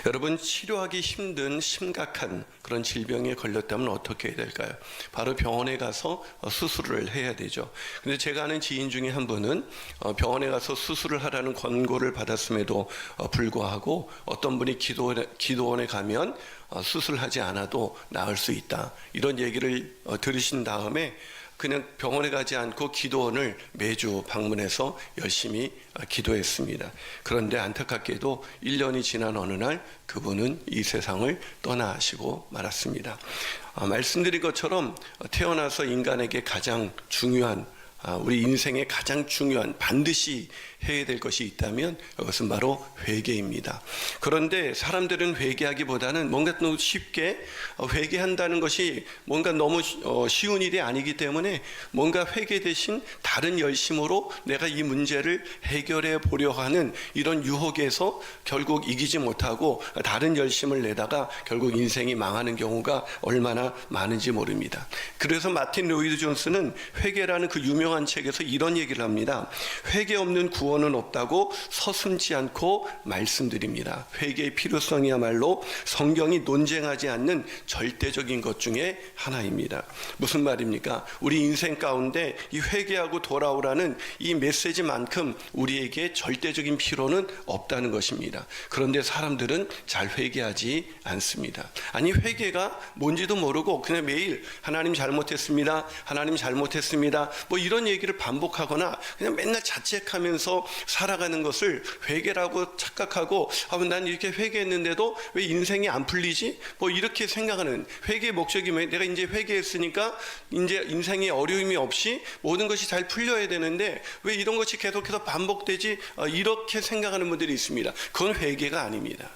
여러분, 치료하기 힘든 심각한 그런 질병에 걸렸다면 어떻게 해야 될까요? 바로 병원에 가서 수술을 해야 되죠. 근데 제가 아는 지인 중에 한 분은 병원에 가서 수술을 하라는 권고를 받았음에도 불구하고 어떤 분이 기도원에 가면 수술하지 않아도 나을 수 있다, 이런 얘기를 들으신 다음에 그냥 병원에 가지 않고 기도원을 매주 방문해서 열심히 기도했습니다. 그런데 안타깝게도 1년이 지난 어느 날 그분은 이 세상을 떠나시고 말았습니다. 말씀드린 것처럼 태어나서 인간에게 가장 중요한, 우리 인생에 가장 중요한, 반드시 해야 될 것이 있다면 그것은 바로 회개입니다. 그런데 사람들은 회개하기보다는 뭔가 너무 쉽게 회개한다는 것이 뭔가 너무 쉬운 일이 아니기 때문에 뭔가 회개 대신 다른 열심으로 내가 이 문제를 해결해 보려고 하는 이런 유혹에서 결국 이기지 못하고 다른 열심을 내다가 결국 인생이 망하는 경우가 얼마나 많은지 모릅니다. 그래서 마틴 로이드 존스는 회개라는 그 유명한 책에서 이런 얘기를 합니다. 회개 없는 구원은 없다고 서슴지 않고 말씀드립니다. 회개의 필요성이야말로 성경이 논쟁하지 않는 절대적인 것 중에 하나입니다. 무슨 말입니까? 우리 인생 가운데 이 회개하고 돌아오라는 이 메시지만큼 우리에게 절대적인 필요는 없다는 것입니다. 그런데 사람들은 잘 회개하지 않습니다. 아니, 회개가 뭔지도 모르고 그냥 매일 하나님 잘못했습니다, 하나님 잘못했습니다, 뭐 이런 얘기를 반복하거나 그냥 맨날 자책하면서 살아가는 것을 회개라고 착각하고, 난 이렇게 회개했는데도 왜 인생이 안 풀리지? 뭐 이렇게 생각하는, 회개의 목적이 왜 내가 이제 회개했으니까 이제 인생에 어려움이 없이 모든 것이 잘 풀려야 되는데 왜 이런 것이 계속해서 반복되지? 이렇게 생각하는 분들이 있습니다. 그건 회개가 아닙니다.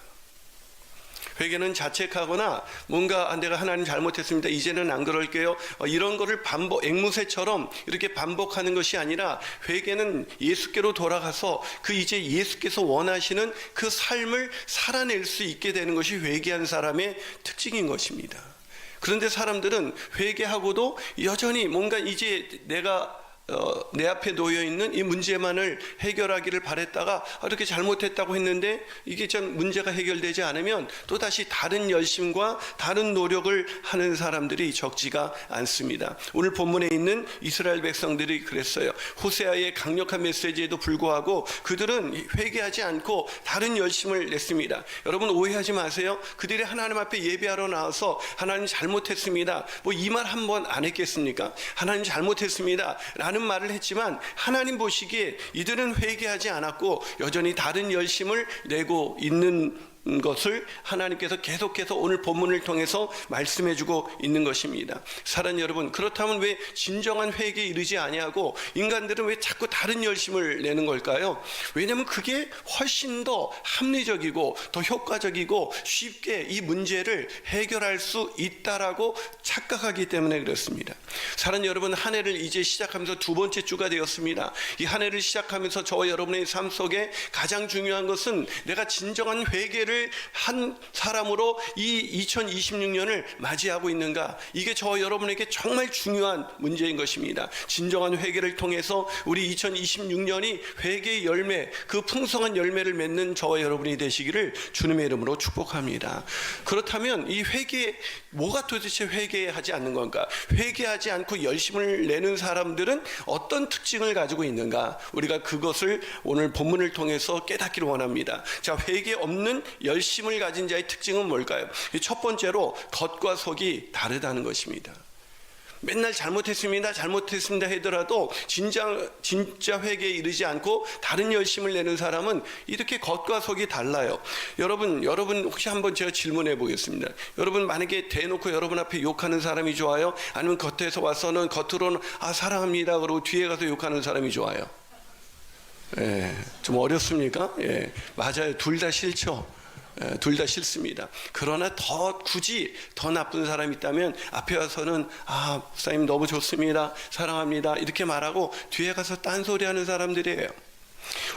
회개는 자책하거나 뭔가 내가 하나님 잘못했습니다, 이제는 안 그럴게요, 이런 거를 앵무새처럼 이렇게 반복하는 것이 아니라, 회개는 예수께로 돌아가서 그 이제 예수께서 원하시는 그 삶을 살아낼 수 있게 되는 것이 회개한 사람의 특징인 것입니다. 그런데 사람들은 회개하고도 여전히 뭔가 이제 내가 내 앞에 놓여있는 이 문제만을 해결하기를 바랬다가 이렇게 잘못했다고 했는데 이게 좀 문제가 해결되지 않으면 또다시 다른 열심과 다른 노력을 하는 사람들이 적지가 않습니다. 오늘 본문에 있는 이스라엘 백성들이 그랬어요. 호세아의 강력한 메시지에도 불구하고 그들은 회개하지 않고 다른 열심을 냈습니다. 여러분, 오해하지 마세요. 그들이 하나님 앞에 예배하러 나와서 하나님 잘못했습니다, 뭐 이 말 한 번 안 했겠습니까? 하나님 잘못했습니다 라는 말을 했지만 하나님 보시기에 이들은 회개하지 않았고 여전히 다른 열심을 내고 있는 것을 하나님께서 계속해서 오늘 본문을 통해서 말씀해주고 있는 것입니다. 사랑하는 여러분, 그렇다면 왜 진정한 회개에 이르지 아니하고 인간들은 왜 자꾸 다른 열심을 내는 걸까요? 왜냐하면 그게 훨씬 더 합리적이고 더 효과적이고 쉽게 이 문제를 해결할 수 있다라고 착각하기 때문에 그렇습니다. 사랑하는 여러분, 한 해를 이제 시작하면서 두 번째 주가 되었습니다. 이 한 해를 시작하면서 저와 여러분의 삶 속에 가장 중요한 것은 내가 진정한 회개를 한 사람으로 이 2026년을 맞이하고 있는가, 이게 저와 여러분에게 정말 중요한 문제인 것입니다. 진정한 회개를 통해서 우리 2026년이 회개의 열매, 그 풍성한 열매를 맺는 저와 여러분이 되시기를 주님의 이름으로 축복합니다. 그렇다면 이 회개, 뭐가 도대체 회개하지 않는 건가? 회개하지 않고 열심을 내는 사람들은 어떤 특징을 가지고 있는가? 우리가 그것을 오늘 본문을 통해서 깨닫기를 원합니다. 자, 회개 없는 열심을 가진 자의 특징은 뭘까요? 첫 번째로 겉과 속이 다르다는 것입니다. 맨날 잘못했습니다 하더라도 진짜 회개에 이르지 않고 다른 열심을 내는 사람은 이렇게 겉과 속이 달라요. 여러분 혹시 한번 제가 질문해 보겠습니다. 여러분, 만약에 대놓고 여러분 앞에 욕하는 사람이 좋아요? 아니면 겉에서 와서는 겉으로는 사랑합니다 그러고 뒤에 가서 욕하는 사람이 좋아요? 좀 어렵습니까? 맞아요. 둘 다 싫죠. 둘 다 싫습니다. 그러나 굳이 더 나쁜 사람이 있다면 앞에 와서는 목사님 너무 좋습니다, 사랑합니다 이렇게 말하고 뒤에 가서 딴소리 하는 사람들이에요.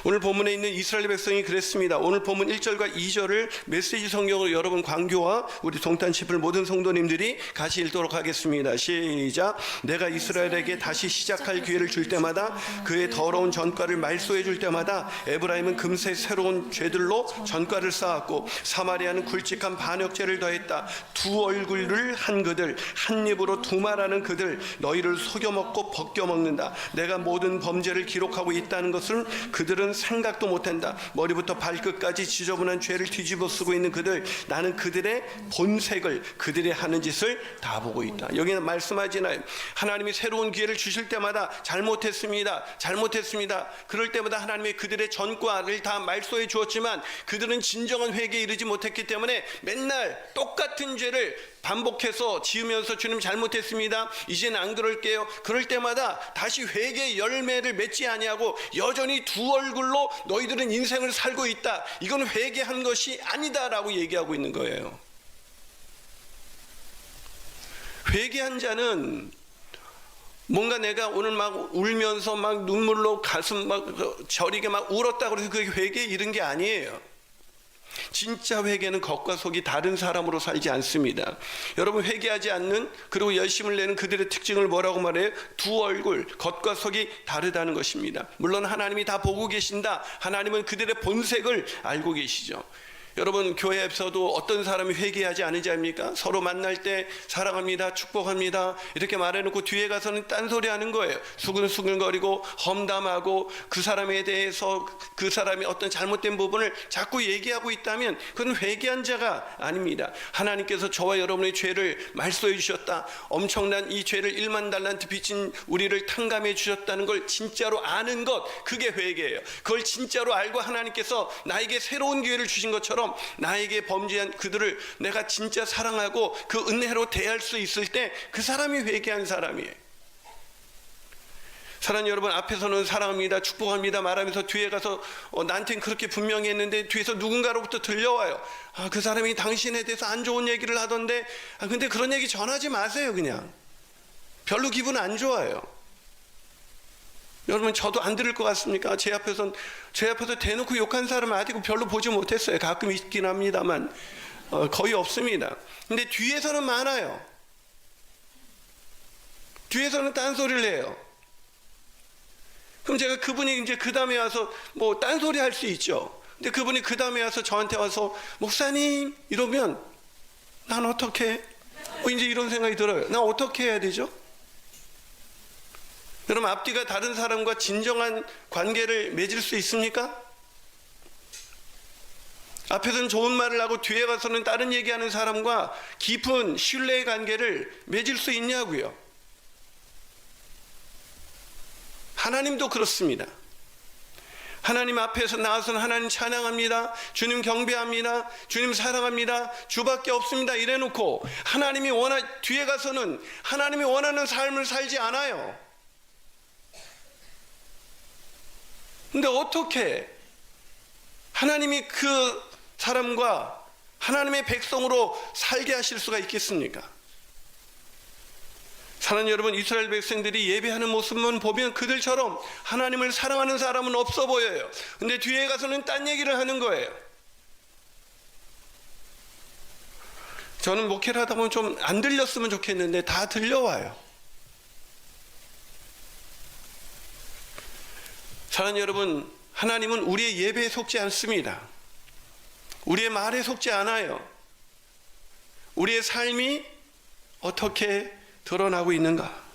오늘 본문에 있는 이스라엘 백성이 그랬습니다. 오늘 본문 1절과 2절을 메시지 성경으로 여러분 광교와 우리 동탄 치플 모든 성도님들이 같이 읽도록 하겠습니다. 시작. 내가 이스라엘에게 다시 시작할 기회를 줄 때마다 그의 더러운 전과를 말소해 줄 때마다 에브라임은 금세 새로운 죄들로 전과를 쌓았고 사마리아는 굵직한 반역죄를 더했다. 두 얼굴을 한 그들, 한 입으로 두 말하는 그들, 너희를 속여먹고 벗겨먹는다. 내가 모든 범죄를 기록하고 있다는 것을 그들은 생각도 못한다. 머리부터 발끝까지 지저분한 죄를 뒤집어 쓰고 있는 그들, 나는 그들의 본색을, 그들의 하는 짓을 다 보고 있다. 여기는 말씀하지나요? 하나님이 새로운 기회를 주실 때마다 잘못했습니다. 그럴 때마다 하나님이 그들의 전과를 다 말소해 주었지만 그들은 진정한 회개에 이르지 못했기 때문에 맨날 똑같은 죄를 반복해서 지으면서 주님 잘못했습니다. 이제는 안 그럴게요. 그럴 때마다 다시 회개의 열매를 맺지 아니하고 여전히 두 얼굴로 너희들은 인생을 살고 있다. 이건 회개한 것이 아니다라고 얘기하고 있는 거예요. 회개한 자는 뭔가 내가 오늘 막 울면서 막 눈물로 가슴 막 저리게 막 울었다고 해서 그게 회개에 이른 게 아니에요. 진짜 회개는 겉과 속이 다른 사람으로 살지 않습니다. 여러분, 회개하지 않는 그리고 열심을 내는 그들의 특징을 뭐라고 말해요? 두 얼굴, 겉과 속이 다르다는 것입니다. 물론 하나님이 다 보고 계신다. 하나님은 그들의 본색을 알고 계시죠. 여러분, 교회에서도 어떤 사람이 회개하지 않은지 압니까? 서로 만날 때 사랑합니다, 축복합니다 이렇게 말해놓고 뒤에 가서는 딴소리 하는 거예요. 수근수근거리고 험담하고 그 사람에 대해서 그 사람이 어떤 잘못된 부분을 자꾸 얘기하고 있다면 그건 회개한 자가 아닙니다. 하나님께서 저와 여러분의 죄를 말소해 주셨다. 엄청난 이 죄를 1만 달란트 빚진 우리를 탕감해 주셨다는 걸 진짜로 아는 것, 그게 회개예요. 그걸 진짜로 알고 하나님께서 나에게 새로운 기회를 주신 것처럼 나에게 범죄한 그들을 내가 진짜 사랑하고 그 은혜로 대할 수 있을 때 그 사람이 회개한 사람이에요. 사랑하는 여러분, 앞에서는 사랑합니다, 축복합니다 말하면서 뒤에 가서 나한테는 그렇게 분명히 했는데 뒤에서 누군가로부터 들려와요. 그 사람이 당신에 대해서 안 좋은 얘기를 하던데 근데 그런 얘기 전하지 마세요. 그냥 별로 기분 안 좋아요. 여러분, 저도 안 들을 것 같습니까? 제 앞에서 대놓고 욕한 사람은 아직 별로 보지 못했어요. 가끔 있긴 합니다만 거의 없습니다. 근데 뒤에서는 많아요. 뒤에서는 딴소리를 해요. 그럼 제가 그분이 이제 그 다음에 와서 뭐 딴소리 할 수 있죠. 근데 그분이 그 다음에 와서 저한테 와서 목사님 이러면 난 어떻게 이제 이런 생각이 들어요. 난 어떻게 해야 되죠? 여러분, 앞뒤가 다른 사람과 진정한 관계를 맺을 수 있습니까? 앞에서는 좋은 말을 하고 뒤에 가서는 다른 얘기하는 사람과 깊은 신뢰의 관계를 맺을 수 있냐고요. 하나님도 그렇습니다. 하나님 앞에서 나와서는 하나님 찬양합니다, 주님 경배합니다, 주님 사랑합니다, 주밖에 없습니다 이래놓고 뒤에 가서는 하나님이 원하는 삶을 살지 않아요. 근데 어떻게 하나님이 그 사람과 하나님의 백성으로 살게 하실 수가 있겠습니까? 사랑하는 여러분, 이스라엘 백성들이 예배하는 모습만 보면 그들처럼 하나님을 사랑하는 사람은 없어 보여요. 근데 뒤에 가서는 딴 얘기를 하는 거예요. 저는 목회를 하다 보면 좀 안 들렸으면 좋겠는데 다 들려와요. 사랑하는 여러분, 하나님은 우리의 예배에 속지 않습니다. 우리의 말에 속지 않아요. 우리의 삶이 어떻게 드러나고 있는가?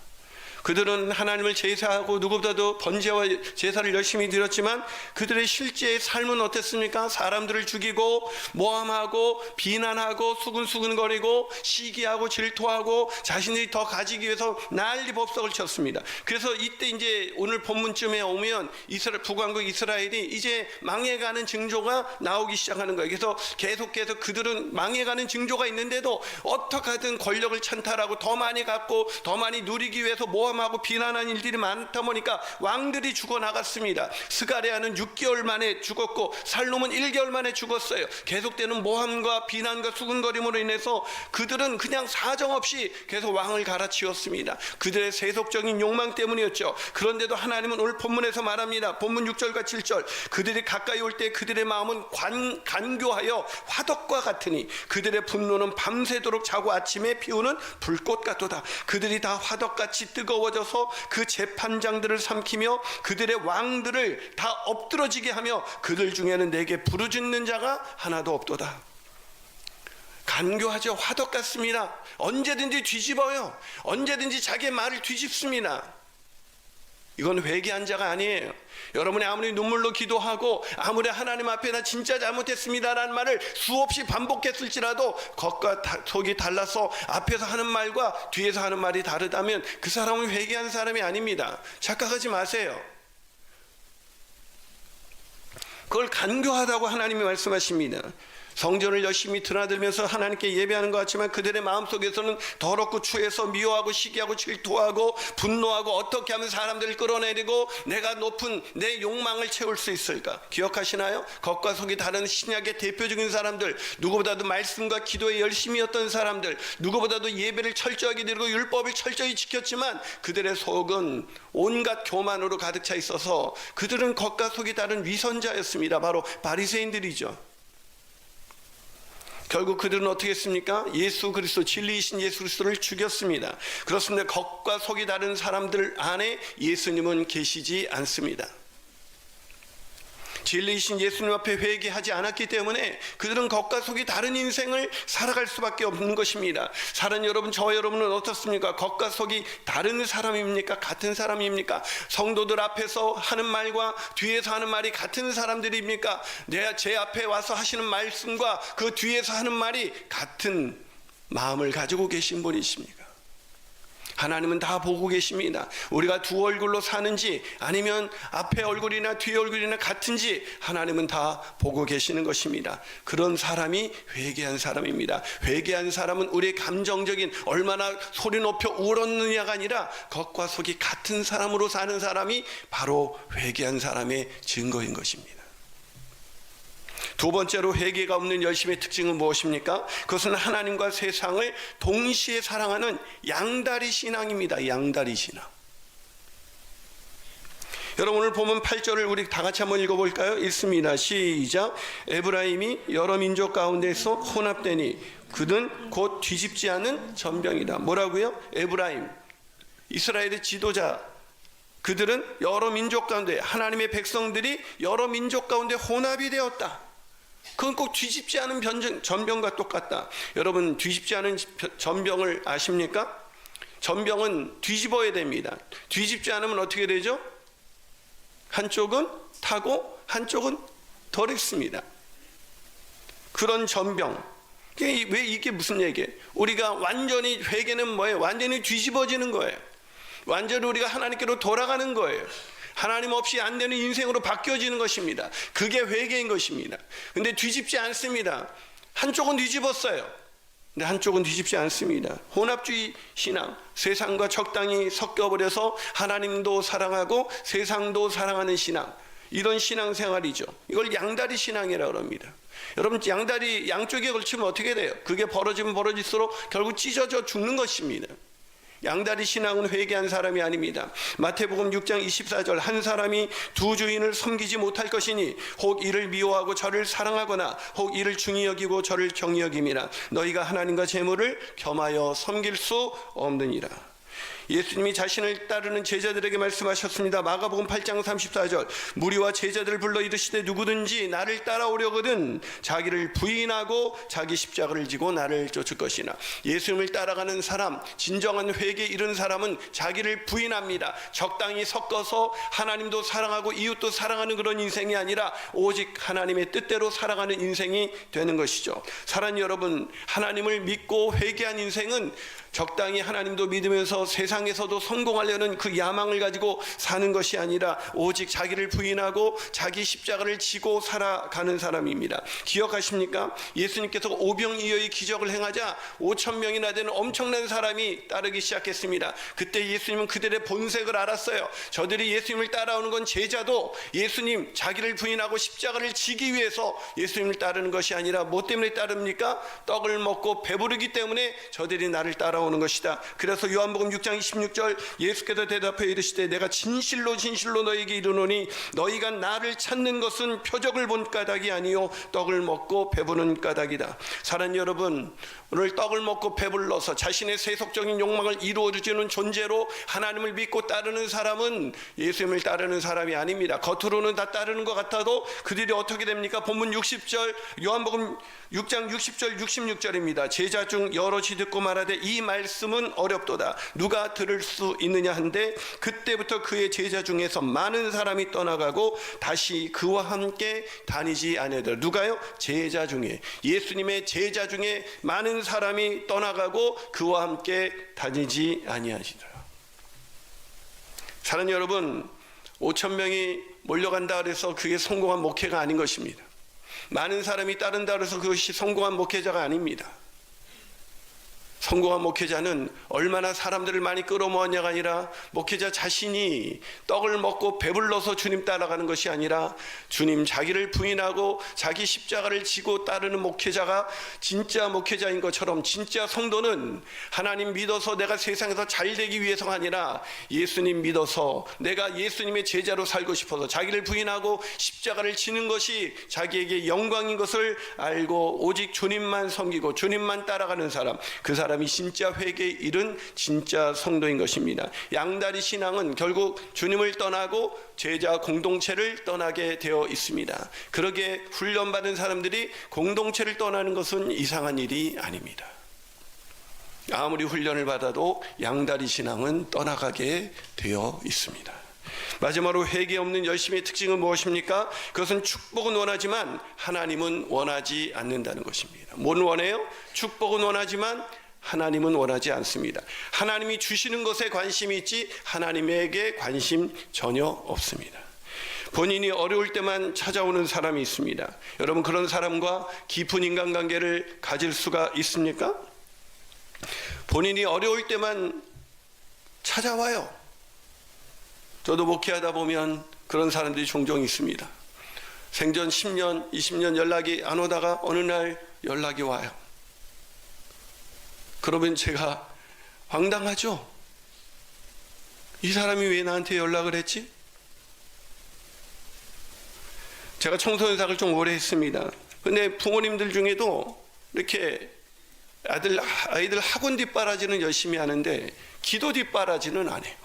그들은 하나님을 제사하고 누구보다도 번제와 제사를 열심히 드렸지만 그들의 실제의 삶은 어땠습니까? 사람들을 죽이고 모함하고 비난하고 수근수근거리고 시기하고 질투하고 자신들이 더 가지기 위해서 난리법석을 쳤습니다. 그래서 이때 이제 오늘 본문쯤에 오면 북왕국 이스라엘이 이제 망해가는 징조가 나오기 시작하는 거예요. 그래서 계속해서 그들은 망해가는 징조가 있는데도 어떻게 하든 권력을 찬탈하고 더 많이 갖고 더 많이 누리기 위해서 모함 시험하고 비난한 일들이 많다 보니까 왕들이 죽어나갔습니다. 스가랴는 6개월 만에 죽었고 살롬은 1개월 만에 죽었어요. 계속되는 모함과 비난과 수군거림으로 인해서 그들은 그냥 사정없이 계속 왕을 갈아치웠습니다. 그들의 세속적인 욕망 때문이었죠. 그런데도 하나님은 오늘 본문에서 말합니다. 본문 6절과 7절, 그들이 가까이 올 때 그들의 마음은 간교하여 화덕과 같으니 그들의 분노는 밤새도록 자고 아침에 피우는 불꽃 같도다. 그들이 다 화덕같이 뜨거워져서 그 재판장들을 삼키며 그들의 왕들을 다 엎드러지게 하며 그들 중에는 내게 부르짖는 자가 하나도 없도다. 간교하죠. 화덕 같습니다. 언제든지 뒤집어요. 언제든지 자기의 말을 뒤집습니다. 이건 회개한 자가 아니에요. 여러분이 아무리 눈물로 기도하고 아무리 하나님 앞에 나 진짜 잘못했습니다라는 말을 수없이 반복했을지라도 겉과 속이 달라서 앞에서 하는 말과 뒤에서 하는 말이 다르다면 그 사람은 회개한 사람이 아닙니다. 착각하지 마세요. 그걸 간교하다고 하나님이 말씀하십니다. 성전을 열심히 드나들면서 하나님께 예배하는 것 같지만 그들의 마음속에서는 더럽고 추해서 미워하고 시기하고 질투하고 분노하고 어떻게 하면 사람들을 끌어내리고 내가 높은 내 욕망을 채울 수 있을까? 기억하시나요? 겉과 속이 다른 신약의 대표적인 사람들, 누구보다도 말씀과 기도에 열심이었던 사람들, 누구보다도 예배를 철저하게 드리고 율법을 철저히 지켰지만 그들의 속은 온갖 교만으로 가득 차 있어서 그들은 겉과 속이 다른 위선자였습니다. 바로 바리새인들이죠. 결국 그들은 어떻게 했습니까? 예수 그리스도, 진리이신 예수 그리스도를 죽였습니다. 그렇습니다. 겉과 속이 다른 사람들 안에 예수님은 계시지 않습니다. 진리이신 예수님 앞에 회개하지 않았기 때문에 그들은 겉과 속이 다른 인생을 살아갈 수밖에 없는 것입니다. 사랑하는 여러분, 저와 여러분은 어떻습니까? 겉과 속이 다른 사람입니까? 같은 사람입니까? 성도들 앞에서 하는 말과 뒤에서 하는 말이 같은 사람들입니까? 제 앞에 와서 하시는 말씀과 그 뒤에서 하는 말이 같은 마음을 가지고 계신 분이십니까? 하나님은 다 보고 계십니다. 우리가 두 얼굴로 사는지 아니면 앞에 얼굴이나 뒤에 얼굴이나 같은지 하나님은 다 보고 계시는 것입니다. 그런 사람이 회개한 사람입니다. 회개한 사람은 우리의 감정적인 얼마나 소리 높여 울었느냐가 아니라 겉과 속이 같은 사람으로 사는 사람이 바로 회개한 사람의 증거인 것입니다. 두 번째로 회개가 없는 열심의 특징은 무엇입니까? 그것은 하나님과 세상을 동시에 사랑하는 양다리 신앙입니다. 양다리 신앙. 여러분, 오늘 보면 8절을 우리 다 같이 한번 읽어볼까요? 읽습니다. 시작. 에브라임이 여러 민족 가운데서 혼합되니 그는 곧 뒤집지 않은 전병이다. 뭐라고요? 에브라임, 이스라엘의 지도자, 그들은 여러 민족 가운데, 하나님의 백성들이 여러 민족 가운데 혼합이 되었다. 그건 꼭 뒤집지 않은 전병과 똑같다. 여러분, 뒤집지 않은 전병을 아십니까? 전병은 뒤집어야 됩니다. 뒤집지 않으면 어떻게 되죠? 한쪽은 타고 한쪽은 덜 익습니다. 그런 전병. 왜 이게 무슨 얘기예요? 우리가 완전히, 회개는 뭐예요? 완전히 뒤집어지는 거예요. 완전히 우리가 하나님께로 돌아가는 거예요. 하나님 없이 안 되는 인생으로 바뀌어지는 것입니다. 그게 회개인 것입니다. 근데 뒤집지 않습니다. 한쪽은 뒤집었어요. 근데 한쪽은 뒤집지 않습니다. 혼합주의 신앙, 세상과 적당히 섞여버려서 하나님도 사랑하고 세상도 사랑하는 신앙, 이런 신앙생활이죠. 이걸 양다리 신앙이라고 합니다. 여러분, 양다리 양쪽에 걸치면 어떻게 돼요? 그게 벌어지면 벌어질수록 결국 찢어져 죽는 것입니다. 양다리 신앙은 회개한 사람이 아닙니다. 마태복음 6장 24절, 한 사람이 두 주인을 섬기지 못할 것이니 혹 이를 미워하고 저를 사랑하거나 혹 이를 중히 여기고 저를 경히 여김이나 너희가 하나님과 재물을 겸하여 섬길 수 없느니라. 예수님이 자신을 따르는 제자들에게 말씀하셨습니다. 마가복음 8장 34절, 무리와 제자들을 불러 이르시되 누구든지 나를 따라오려거든 자기를 부인하고 자기 십자가를 지고 나를 쫓을 것이나. 예수님을 따라가는 사람, 진정한 회개에 이른 사람은 자기를 부인합니다. 적당히 섞어서 하나님도 사랑하고 이웃도 사랑하는 그런 인생이 아니라 오직 하나님의 뜻대로 살아가는 인생이 되는 것이죠. 사랑하는 여러분, 하나님을 믿고 회개한 인생은 적당히 하나님도 믿으면서 세상에서도 성공하려는 그 야망을 가지고 사는 것이 아니라 오직 자기를 부인하고 자기 십자가를 지고 살아가는 사람입니다. 기억하십니까? 예수님께서 오병이어의 기적을 행하자 5천 명이나 되는 엄청난 사람이 따르기 시작했습니다. 그때 예수님은 그들의 본색을 알았어요. 저들이 예수님을 따라오는 건 제자도 예수님 자기를 부인하고 십자가를 지기 위해서 예수님을 따르는 것이 아니라 뭐 때문에 따릅니까? 떡을 먹고 배부르기 때문에 저들이 나를 따라오는 것이다. 그래서 요한복음 6장 26절 예수께서 대답하여 이르시되 내가 진실로 진실로 너희에게 이르노니 너희가 나를 찾는 것은 표적을 본 까닭이 아니요 떡을 먹고 배부른 까닭이다. 사랑하는 여러분, 오늘 떡을 먹고 배불러서 자신의 세속적인 욕망을 이루어주는 존재로 하나님을 믿고 따르는 사람은 예수님을 따르는 사람이 아닙니다. 겉으로는 다 따르는 것 같아도 그들이 어떻게 됩니까? 본문 60절 요한복음 6장 60절 66절입니다. 제자 중 여럿이 듣고 말하되 이 말씀은 어렵도다 누가 들을 수 있느냐 한데 그때부터 그의 제자 중에서 많은 사람이 떠나가고 다시 그와 함께 다니지 아니하더라. 누가요? 제자 중에, 예수님의 제자 중에 많은 사람이 떠나가고 그와 함께 다니지 아니하시더라. 사랑하는 여러분, 5천 명이 몰려간다 그래서 그게 성공한 목회가 아닌 것입니다. 많은 사람이 따른다 그래서 그것이 성공한 목회자가 아닙니다. 성공한 목회자는 얼마나 사람들을 많이 끌어모았냐가 아니라 목회자 자신이 떡을 먹고 배불러서 주님 따라가는 것이 아니라 주님 자기를 부인하고 자기 십자가를 지고 따르는 목회자가 진짜 목회자인 것처럼 진짜 성도는 하나님 믿어서 내가 세상에서 잘 되기 위해서가 아니라 예수님 믿어서 내가 예수님의 제자로 살고 싶어서 자기를 부인하고 십자가를 지는 것이 자기에게 영광인 것을 알고 오직 주님만 섬기고 주님만 따라가는 사람, 그 사람이 진짜 회개에 이른 진짜 성도인 것입니다. 양다리 신앙은 결국 주님을 떠나고 제자 공동체를 떠나게 되어 있습니다. 그러게 훈련받은 사람들이 공동체를 떠나는 것은 이상한 일이 아닙니다. 아무리 훈련을 받아도 양다리 신앙은 떠나가게 되어 있습니다. 마지막으로 회개 없는 열심의 특징은 무엇입니까? 그것은 축복은 원하지만 하나님은 원하지 않는다는 것입니다. 뭘 원해요? 축복은 원하지만 하나님은 원하지 않습니다. 하나님이 주시는 것에 관심이 있지 하나님에게 관심 전혀 없습니다. 본인이 어려울 때만 찾아오는 사람이 있습니다. 여러분, 그런 사람과 깊은 인간관계를 가질 수가 있습니까? 본인이 어려울 때만 찾아와요. 저도 목회하다 보면 그런 사람들이 종종 있습니다. 생전 10년, 20년 연락이 안 오다가 어느 날 연락이 와요. 그러면 제가 황당하죠? 이 사람이 왜 나한테 연락을 했지? 제가 청소년사를 좀 오래 했습니다. 근데 부모님들 중에도 이렇게 아이들 학원 뒷바라지는 열심히 하는데 기도 뒷바라지는 안 해요.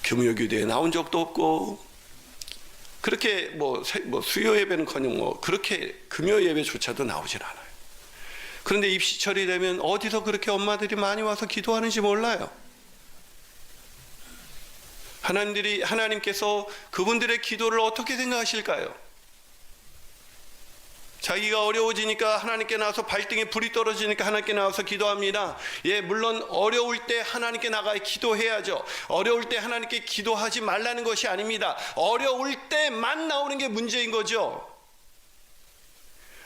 금요교대에 나온 적도 없고 그렇게 수요 예배는커녕 그렇게 금요 예배조차도 나오질 않아요. 그런데 입시철이 되면 어디서 그렇게 엄마들이 많이 와서 기도하는지 몰라요. 하나님께서 그분들의 기도를 어떻게 생각하실까요? 자기가 어려워지니까 하나님께 나와서 발등에 불이 떨어지니까 하나님께 나와서 기도합니다. 예, 물론 어려울 때 하나님께 나가 기도해야죠. 어려울 때 하나님께 기도하지 말라는 것이 아닙니다. 어려울 때만 나오는 게 문제인 거죠.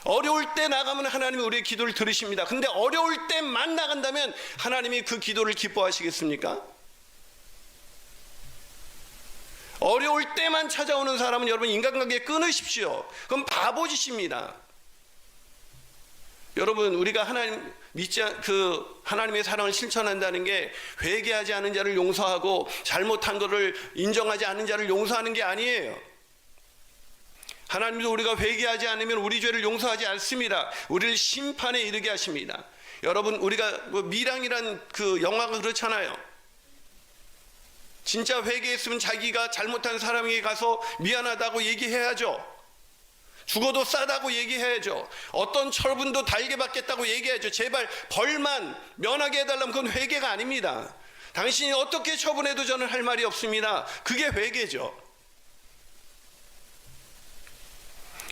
어려울 때 나가면 하나님이 우리의 기도를 들으십니다. 근데 어려울 때만 나간다면 하나님이 그 기도를 기뻐하시겠습니까? 어려울 때만 찾아오는 사람은 여러분 인간관계 끊으십시오. 그럼 바보짓입니다. 여러분, 우리가 하나님의 사랑을 실천한다는 게 회개하지 않은 자를 용서하고 잘못한 것을 인정하지 않는 자를 용서하는 게 아니에요. 하나님도 우리가 회개하지 않으면 우리 죄를 용서하지 않습니다. 우리를 심판에 이르게 하십니다. 여러분, 우리가 미랑이란 그 영화가 그렇잖아요. 진짜 회개했으면 자기가 잘못한 사람에게 가서 미안하다고 얘기해야죠. 죽어도 싸다고 얘기해야죠. 어떤 처분도 달게 받겠다고 얘기해야죠. 제발 벌만 면하게 해달라면 그건 회개가 아닙니다. 당신이 어떻게 처분해도 저는 할 말이 없습니다. 그게 회개죠.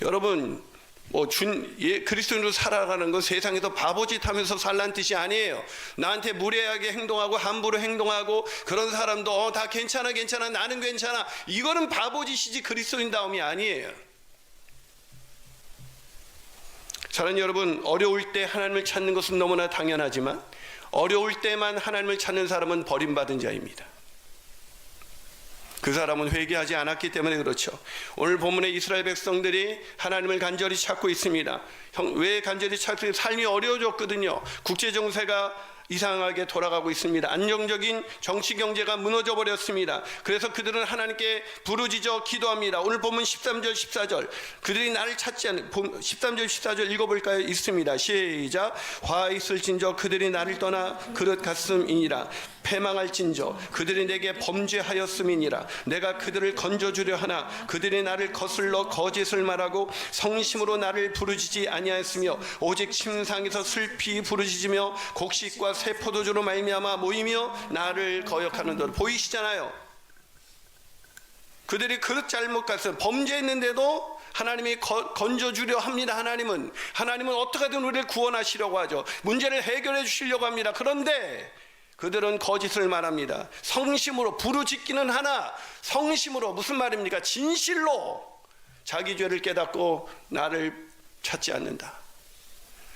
여러분, 그리스도인으로 살아가는 건 세상에서 바보짓 하면서 살란 뜻이 아니에요. 나한테 무례하게 행동하고 함부로 행동하고 그런 사람도 다 괜찮아 나는 괜찮아, 이거는 바보짓이지 그리스도인다움이 아니에요. 사랑하는 여러분, 어려울 때 하나님을 찾는 것은 너무나 당연하지만 어려울 때만 하나님을 찾는 사람은 버림받은 자입니다. 그 사람은 회개하지 않았기 때문에 그렇죠. 오늘 본문에 이스라엘 백성들이 하나님을 간절히 찾고 있습니다. 왜 간절히 찾고 있습니까? 삶이 어려워졌거든요. 국제정세가 이상하게 돌아가고 있습니다. 안정적인 정치 경제가 무너져 버렸습니다. 그래서 그들은 하나님께 부르짖어 기도합니다. 오늘 본문 13절 14절, 그들이 나를 찾지 않는 13절 14절 읽어볼까요? 있습니다. 시작. 화 있을진저 그들이 나를 떠나 그릇 갔음이니라. 패망할진저 그들이 내게 범죄하였음이니라. 내가 그들을 건져주려 하나 그들이 나를 거슬러 거짓을 말하고 성심으로 나를 부르짖지 아니하였으며 오직 침상에서 슬피 부르짖으며 곡식과 새 포도주로 말미암아 모이며 나를 거역하는도다. 보이시잖아요. 그들이 그릇 잘못 갔어요. 범죄했는데도 하나님이 건져주려 합니다. 하나님은 어떻게든 우리를 구원하시려고 하죠. 문제를 해결해 주시려고 합니다. 그런데 그들은 거짓을 말합니다. 성심으로 부르짖기는 하나 성심으로, 무슨 말입니까? 진실로 자기 죄를 깨닫고 나를 찾지 않는다.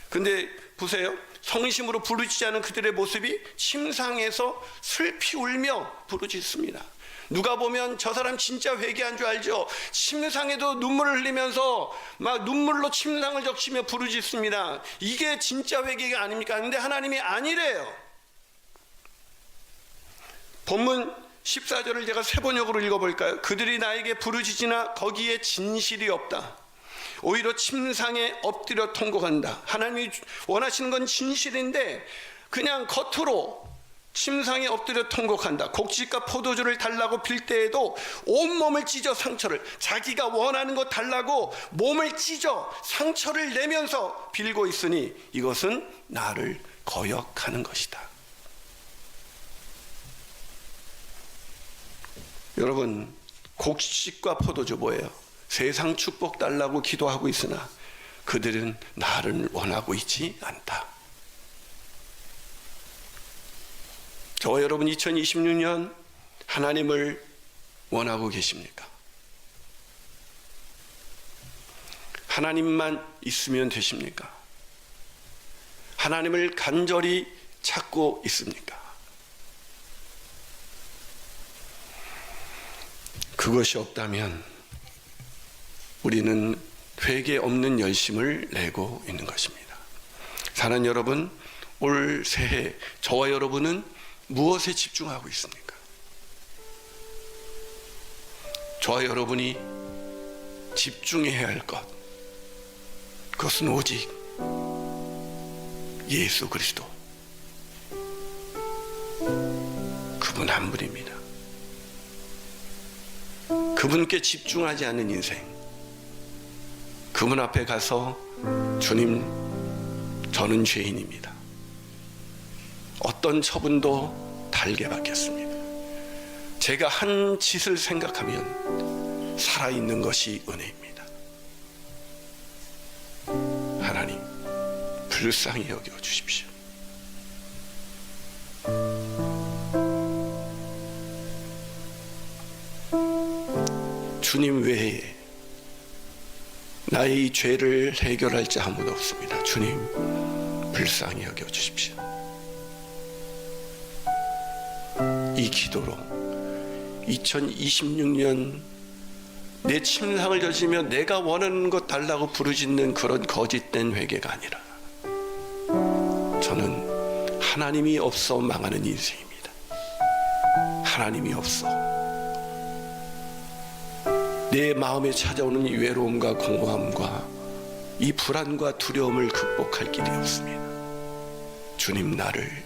근데 보세요. 성심으로 부르짖지 않은 그들의 모습이 침상에서 슬피 울며 부르짖습니다. 누가 보면 저 사람 진짜 회개한 줄 알죠? 침상에도 눈물을 흘리면서 막 눈물로 침상을 적시며 부르짖습니다. 이게 진짜 회개가 아닙니까? 근데 하나님이 아니래요. 본문 14절을 제가 세 번역으로 읽어볼까요? 그들이 나에게 부르짖으나 거기에 진실이 없다. 오히려 침상에 엎드려 통곡한다. 하나님이 원하시는 건 진실인데 그냥 겉으로 침상에 엎드려 통곡한다. 곡식과 포도주를 달라고 빌 때에도 온몸을 찢어 상처를, 자기가 원하는 것 달라고 몸을 찢어 상처를 내면서 빌고 있으니 이것은 나를 거역하는 것이다. 여러분, 곡식과 포도주 뭐예요? 세상 축복 달라고 기도하고 있으나 그들은 나를 원하고 있지 않다. 저와 여러분 2026년 하나님을 원하고 계십니까? 하나님만 있으면 되십니까? 하나님을 간절히 찾고 있습니까? 그것이 없다면 우리는 회개 없는 열심을 내고 있는 것입니다. 사랑하는 여러분, 올 새해 저와 여러분은 무엇에 집중하고 있습니까? 저와 여러분이 집중해야 할 것, 그것은 오직 예수 그리스도, 그분 한 분입니다. 그분께 집중하지 않는 인생, 그분 앞에 가서 주님, 저는 죄인입니다. 어떤 처분도 달게 받겠습니다. 제가 한 짓을 생각하면 살아있는 것이 은혜입니다. 하나님, 불쌍히 여겨 주십시오. 주님 외에 나의 이 죄를 해결할 자 아무도 없습니다. 주님, 불쌍히 여겨 주십시오. 이 기도로 2026년 내 침상을 젖으며 내가 원하는 것 달라고 부르짖는 그런 거짓된 회개가 아니라 저는 하나님이 없어 망하는 인생입니다. 하나님이 없어 내 마음에 찾아오는 이 외로움과 공허함과 이 불안과 두려움을 극복할 길이 없습니다. 주님, 나를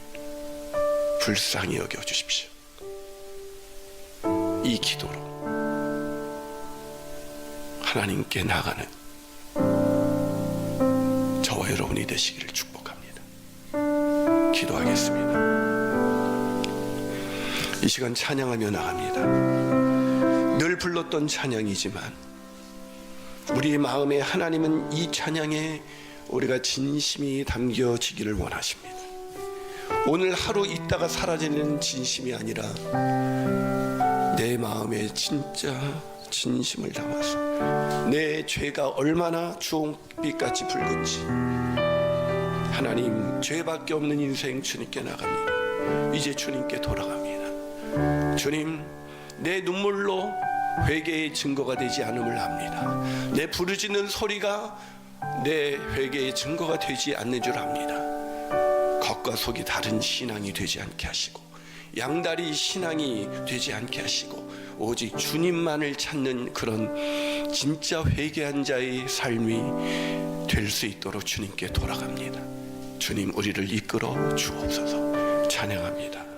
불쌍히 여겨 주십시오. 이 기도로 하나님께 나가는 저와 여러분이 되시기를 축복합니다. 기도하겠습니다. 이 시간 찬양하며 나갑니다. 늘 불렀던 찬양이지만 우리의 마음에 하나님은 이 찬양에 우리가 진심이 담겨지기를 원하십니다. 오늘 하루 있다가 사라지는 진심이 아니라 내 마음에 진짜 진심을 담아서 내 죄가 얼마나 주홍빛같이 붉은지, 하나님, 죄밖에 없는 인생 주님께 나갑니다. 이제 주님께 돌아갑니다. 주님, 내 눈물로 회개의 증거가 되지 않음을 압니다. 내 부르짖는 소리가 내 회개의 증거가 되지 않는 줄 압니다. 겉과 속이 다른 신앙이 되지 않게 하시고, 양다리 신앙이 되지 않게 하시고, 오직 주님만을 찾는 그런 진짜 회개한 자의 삶이 될 수 있도록 주님께 돌아갑니다. 주님, 우리를 이끌어 주옵소서. 찬양합니다.